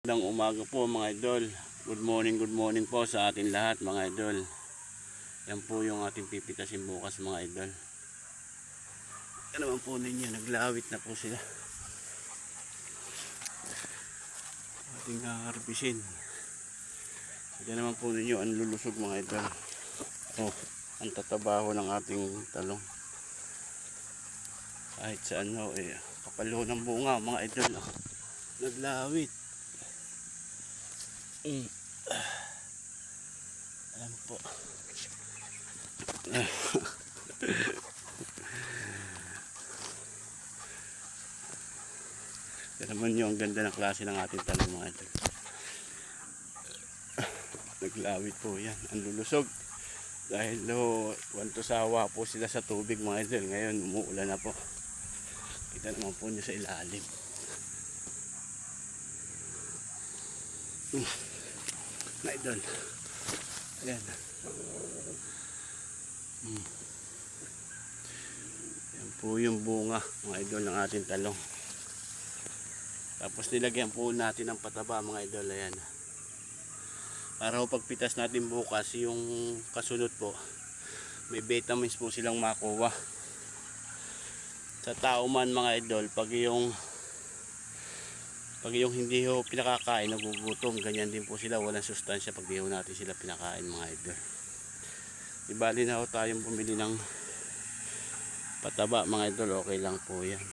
Magandang umaga po mga idol. Good morning po sa atin lahat mga idol. Yan po yung ating pipitasin bukas mga idol. Yan naman po ninyo, naglawit na po sila. Ating harbisin. Yan naman po ninyo, ang lulusog mga idol. Oh, ang tatabaho ng ating talong. Kahit sa ano, kapalo ng bunga mga idol. Oh. Naglawit. Ayan po. Yan naman yung ganda ng klase ng ating talong mga idol. Naglawit po yan. Ang lulusog. Dahil wantosawa po sila sa tubig mga idol. Ngayon umuulan na po. Kita naman po nyo sa ilalim. Mga idol. Ayan. Yan po yung bunga mga idol ng ating talong. Tapos nilagyan po natin ng pataba mga idol. Ayan. Para po pagpitas natin bukas yung kasunod po, may vitamins po silang makuha. Sa tao man mga idol, pag yung hindi ho pinakakain, nagugutom, ganyan din po sila, walang sustansya pag di ho natin sila pinakain mga idol. Di bali na ho tayong bumili ng pataba mga idol, okay lang po yan.